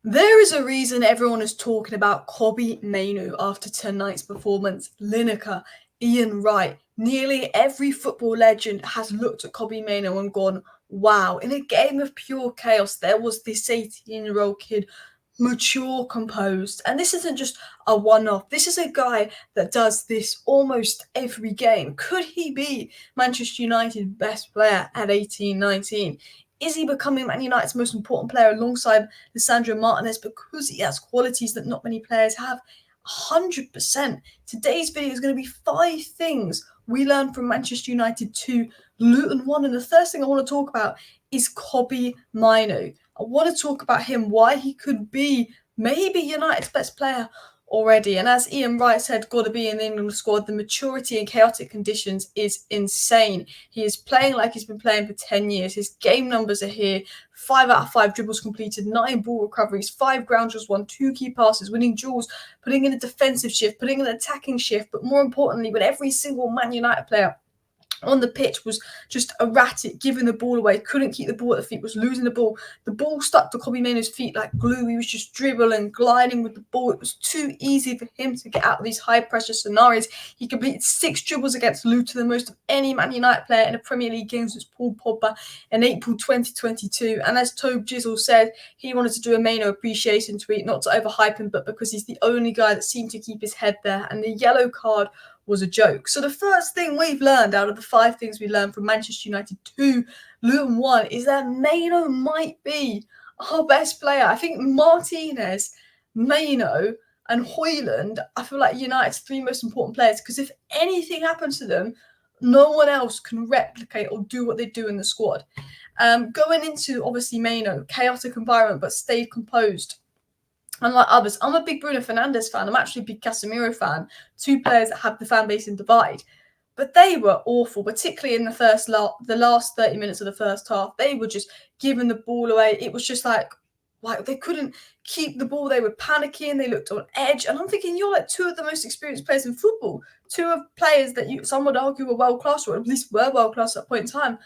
There is a reason everyone is talking about Kobbie Mainoo after tonight's performance. Linkear, Ian Wright, nearly every football legend has looked at Kobbie Mainoo and gone, wow, in a game of pure chaos, there was this 18-year-old kid, mature, composed. And this isn't just a one-off. This is a guy that does this almost every game. Could he be Manchester United's best player at 18, 19? Is he becoming Man United's most important player alongside Lisandro Martinez because he has qualities that not many players have? 100%. Today's video is going to be 5 things we learned from Manchester United 2, Luton 1. And the first thing I want to talk about is Kobbie Mainoo. I want to talk about him, why he could be maybe United's best player already. And as Ian Wright said, got to be in the England squad. The maturity in chaotic conditions is insane. He is playing like he's been playing for 10 years. His game numbers are here. 5 out of 5 dribbles completed, 9 ball recoveries, 5 ground duels won, 2 key passes, winning duels, putting in a defensive shift, putting in an attacking shift. But more importantly, when every single Man United player on the pitch was just erratic, giving the ball away, couldn't keep the ball at the feet, was losing the ball. The ball stuck to Kobbie Mainoo's feet like glue. He was just dribbling, gliding with the ball. It was too easy for him to get out of these high-pressure scenarios. He completed 6 dribbles against Luton, the most of any Man United player in a Premier League game since Paul Pogba in April 2022. And as Tobe Jizzle said, he wanted to do a Mainoo appreciation tweet, not to overhype him, but because he's the only guy that seemed to keep his head there. And the yellow card was a joke. So the first thing we've learned out of the 5 things we learned from Manchester United 2, Luton 1, is that Mainoo might be our best player. I think Martinez, Mainoo and Højlund, I feel like United's 3 most important players, because if anything happens to them, no one else can replicate or do what they do in the squad. Going into, obviously, Mainoo, chaotic environment, but stayed composed. Unlike others, I'm a big Bruno Fernandes fan. I'm actually a big Casemiro fan. 2 players that have the fan base in divide. But they were awful, particularly in the last 30 minutes of the first half. They were just giving the ball away. It was just like they couldn't keep the ball. They were panicking. They looked on edge. And I'm thinking, you're like 2 of the most experienced players in football. 2 of players that some would argue were world-class, or at least were world-class at that point in time.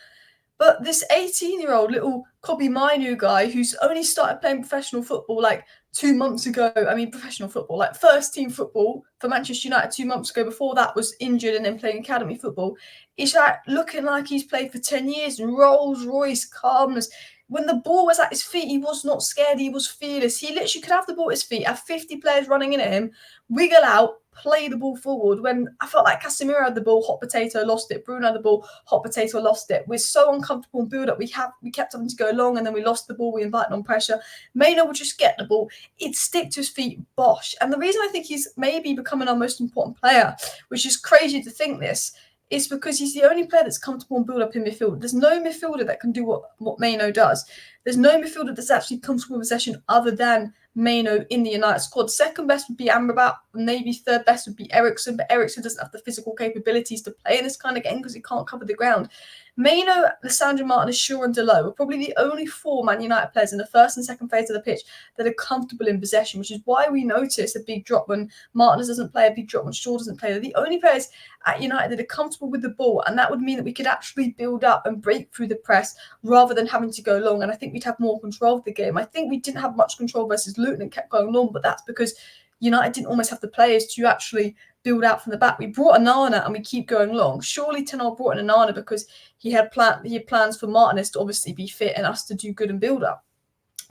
But this 18-year-old little Kobbie Mainoo guy who's only started playing professional football like 2 months ago. I mean, professional football, like first team football for Manchester United 2 months ago. Before that was injured and then playing academy football. He's like looking like he's played for 10 years. Rolls Royce calmness. When the ball was at his feet, he was not scared. He was fearless. He literally could have the ball at his feet, have 50 players running in at him, wiggle out, play the ball forward. When I felt like Casemiro had the ball, hot potato, lost it. Bruno had the ball, hot potato, lost it. We're so uncomfortable in build-up. We kept having to go long, and then we lost the ball. We invited on pressure. Mainoo would just get the ball. It'd stick to his feet, bosh. And the reason I think he's maybe becoming our most important player, which is crazy to think this, is because he's the only player that's comfortable in build-up in midfield. There's no midfielder that can do what Mainoo does. There's no midfielder that's actually comfortable with possession other than Mainoo in the United squad. Second best would be Amrabat, maybe third best would be Eriksen, but Eriksen doesn't have the physical capabilities to play in this kind of game because he can't cover the ground. Mainoo, Lisandro Martinez, Shaw and Dalot are probably the only 4 Man United players in the first and second phase of the pitch that are comfortable in possession, which is why we notice a big drop when Martinez doesn't play, a big drop when Shaw doesn't play. They're the only players at United that are comfortable with the ball, and that would mean that we could actually build up and break through the press rather than having to go long, and I think we'd have more control of the game. I think we didn't have much control versus Luton and kept going long, but that's because United didn't almost have the players to actually build out from the back. We brought Onana and we keep going long. Surely Tenor brought in Onana because he had plans for Martinez to obviously be fit and us to do good and build up.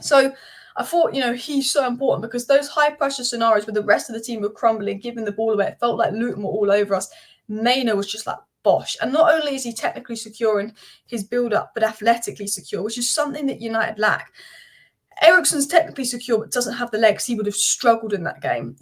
So I thought, he's so important because those high pressure scenarios where the rest of the team were crumbling, giving the ball away, it felt like Luton were all over us. Mainoo was just like bosh. And not only is he technically secure in his build up, but athletically secure, which is something that United lack. Eriksen's technically secure but doesn't have the legs. He would have struggled in that game.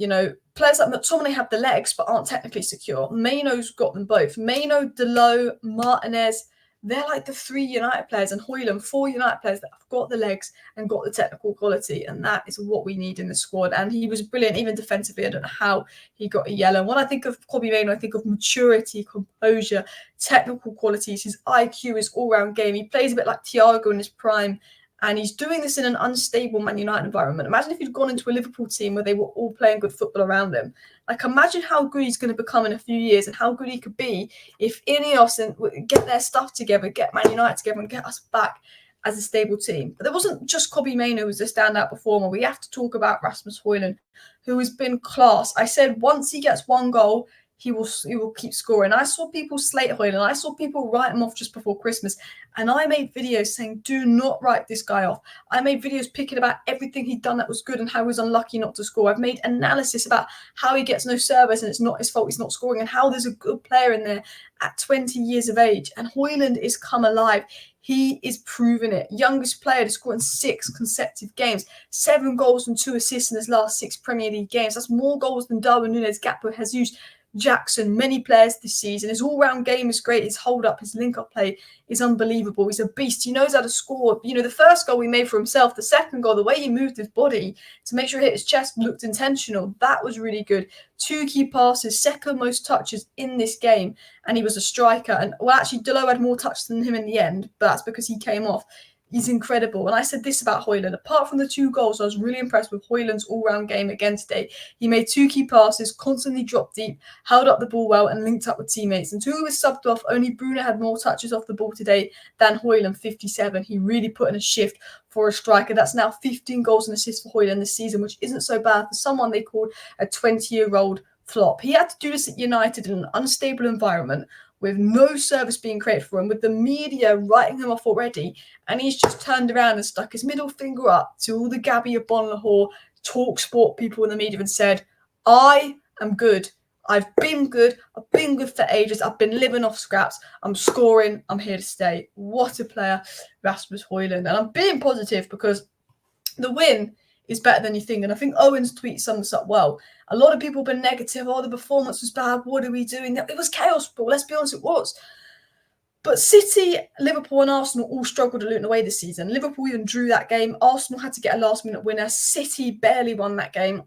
Players like McTominay have the legs but aren't technically secure. Mainoo's got them both. Mainoo, Dalot, Martinez, they're like the 3 United players, and Højlund, 4 United players that have got the legs and got the technical quality, and that is what we need in the squad. And he was brilliant, even defensively. I don't know how he got a yellow. When I think of Kobbie Mainoo, I think of maturity, composure, technical qualities. His IQ, his all-round game. He plays a bit like Thiago in his prime. And he's doing this in an unstable Man United environment. Imagine if he'd gone into a Liverpool team where they were all playing good football around him. Like, imagine how good he's going to become in a few years and how good he could be if Ineos and get their stuff together, get Man United together and get us back as a stable team. But there wasn't just Kobbie Mainoo who was a standout performer. We have to talk about Rasmus Højlund, who has been class. I said once he gets one goal, he will keep scoring. I saw people slate Højlund. I saw people write him off just before Christmas. And I made videos saying, do not write this guy off. I made videos picking about everything he'd done that was good and how he was unlucky not to score. I've made analysis about how he gets no service and it's not his fault he's not scoring, and how there's a good player in there at 20 years of age. And Højlund is come alive. He is proving it. Youngest player to score in 6 consecutive games. 7 goals and 2 assists in his last 6 Premier League games. That's more goals than Darwin Núñez, Gakpo, Jesus, Jackson, many players this season. His all-round game is great. His hold-up, his link-up play is unbelievable. He's a beast. He knows how to score. You know, the first goal he made for himself, the second goal, the way he moved his body to make sure he hit his chest looked intentional. That was really good. 2 key passes, second most touches in this game, and he was a striker. And, well, actually, Delo had more touches than him in the end, but that's because he came off. He's incredible. And I said this about Højlund. Apart from the 2 goals, I was really impressed with Højlund's all-round game again today. He made 2 key passes, constantly dropped deep, held up the ball well, and linked up with teammates. Until he was subbed off, only Bruno had more touches off the ball today than Højlund, 57. He really put in a shift for a striker. That's now 15 goals and assists for Højlund this season, which isn't so bad for someone they called a 20-year-old flop. He had to do this at United in an unstable environment, with no service being created for him, with the media writing him off already, and he's just turned around and stuck his middle finger up to all the Gabby of Bon Lahore talk sport people in the media and said, I am good. I've been good. I've been good for ages. I've been living off scraps. I'm scoring. I'm here to stay. What a player, Rasmus Højlund. And I'm being positive because the win is better than you think. And I think Owen's tweet sums up well. A lot of people have been negative. Oh, the performance was bad. What are we doing? It was chaos ball. Let's be honest, it was. But City, Liverpool and Arsenal all struggled at Luton away this season. Liverpool even drew that game. Arsenal had to get a last-minute winner. City barely won that game.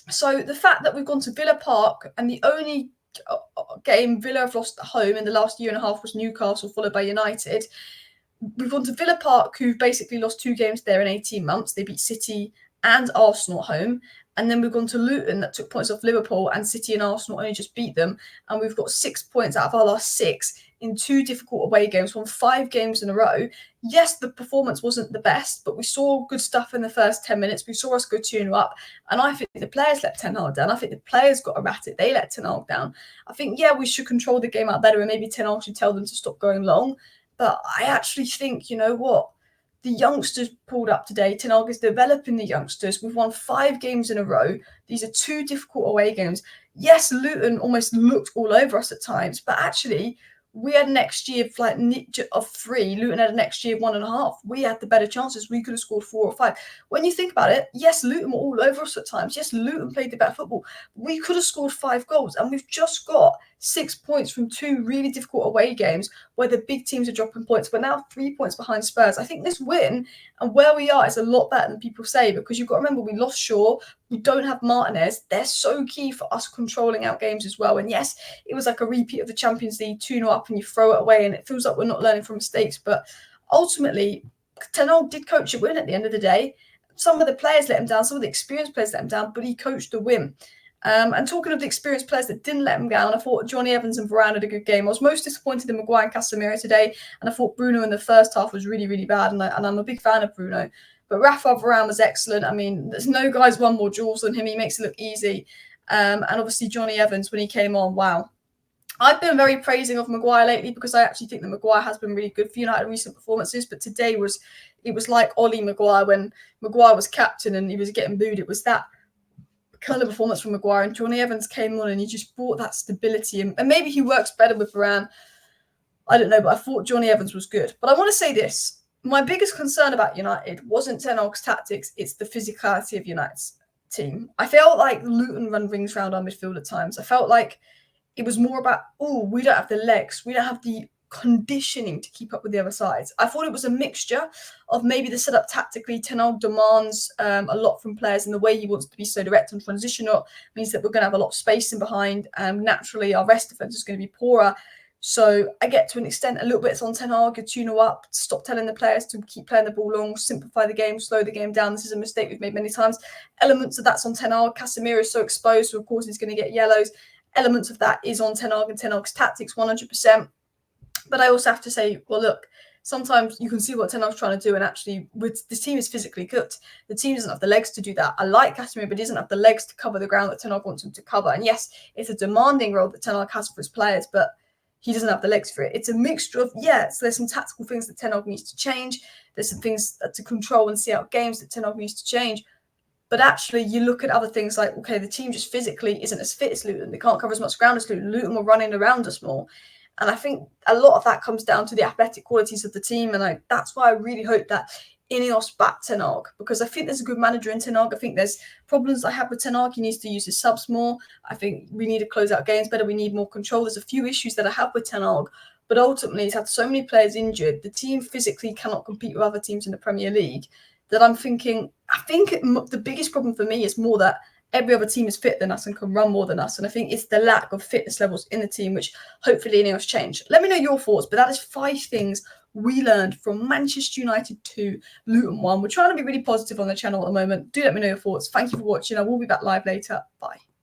So the fact that we've gone to Villa Park and the only game Villa have lost at home in the last year and a half was Newcastle, followed by United. We've gone to Villa Park, who've basically lost 2 games there in 18 months. They beat City and Arsenal at home. And then we've gone to Luton, that took points off Liverpool, and City and Arsenal only just beat them. And we've got 6 points out of our last 6 in 2 difficult away games, won 5 games in a row. Yes, the performance wasn't the best, but we saw good stuff in the first 10 minutes. We saw us go 2-0 up. And I think the players let Ten Hag down. I think the players got erratic. They let Ten Hag down. I think, yeah, we should control the game out better, and maybe Ten Hag should tell them to stop going long. But I actually think, you know what? The youngsters pulled up today. Ten Hag is developing the youngsters. We've won 5 games in a row. These are 2 difficult away games. Yes, Luton almost looked all over us at times, but actually, we had next year of 3. Luton had a next year of 1.5. We had the better chances. We could have scored 4 or 5. When you think about it, yes, Luton were all over us at times. Yes, Luton played the better football. We could have scored 5 goals, and we've just got 6 points from 2 really difficult away games where the big teams are dropping points. We're now 3 points behind Spurs. I think this win and where we are is a lot better than people say, because you've got to remember we lost Shaw. We don't have Martinez. They're so key for us controlling out games as well. And yes, it was like a repeat of the Champions League, 2-0 up and you throw it away and it feels like we're not learning from mistakes. But ultimately, Ten Hag did coach a win at the end of the day. Some of the players let him down. Some of the experienced players let him down, but he coached the win. And talking of the experienced players that didn't let him down, I thought Johnny Evans and Varane had a good game. I was most disappointed in Maguire and Casemiro today, and I thought Bruno in the first half was really, really bad, and I'm a big fan of Bruno. But Rafa Varane was excellent. I mean, there's no guy's won more duels than him. He makes it look easy. And obviously Johnny Evans, when he came on, wow. I've been very praising of Maguire lately because I actually think that Maguire has been really good for United in recent performances. But today it was like Ollie Maguire when Maguire was captain and he was getting booed. It was that kind of performance from Maguire, and Johnny Evans came on and he just brought that stability. And maybe he works better with Varane. I don't know, but I thought Johnny Evans was good. But I want to say this. My biggest concern about United wasn't Ten Hag's tactics, it's the physicality of United's team. I felt like Luton run rings around our midfield at times. I felt like it was more about, we don't have the legs, we don't have the conditioning to keep up with the other sides. I thought it was a mixture of maybe the setup tactically. Ten Hag demands a lot from players, and the way he wants to be so direct and transitional means that we're going to have a lot of space in behind, and naturally our rest defence is going to be poorer. So I get to an extent a little bit on Ten Hag, you're 2-0 up, stop telling the players to keep playing the ball long, simplify the game, slow the game down. This is a mistake we've made many times. Elements of that's on Ten Hag. Casemiro is so exposed, so of course he's going to get yellows. Elements of that is on Ten Hag and Ten Hag's tactics 100%. But I also have to say, well, look, sometimes you can see what Ten Hag's trying to do, and actually, with this team is physically good. The team doesn't have the legs to do that. I like Casemiro, but he doesn't have the legs to cover the ground that Ten Hag wants him to cover. And yes, it's a demanding role that Ten Hag has for his players, but he doesn't have the legs for it. It's a mixture of, so there's some tactical things that Ten Hag needs to change. There's some things to control and see out games that Ten Hag needs to change. But actually, you look at other things like, okay, the team just physically isn't as fit as Luton. They can't cover as much ground as Luton. Luton were running around us more. And I think a lot of that comes down to the athletic qualities of the team. And that's why I really hope that Ineos back Ten Hag, because I think there's a good manager in Ten Hag. I think there's problems I have with Ten Hag. He needs to use his subs more. I think we need to close out games better. We need more control. There's a few issues that I have with Ten Hag. But ultimately, he's had so many players injured. The team physically cannot compete with other teams in the Premier League. That I think the biggest problem for me is more that every other team is fit than us and can run more than us. And I think it's the lack of fitness levels in the team, which hopefully Ineos change. Let me know your thoughts, but that is 5 things we learned from Manchester United 2, Luton 1. We're trying to be really positive on the channel at the moment. Do let me know your thoughts. Thank you for watching. I will be back live later. Bye.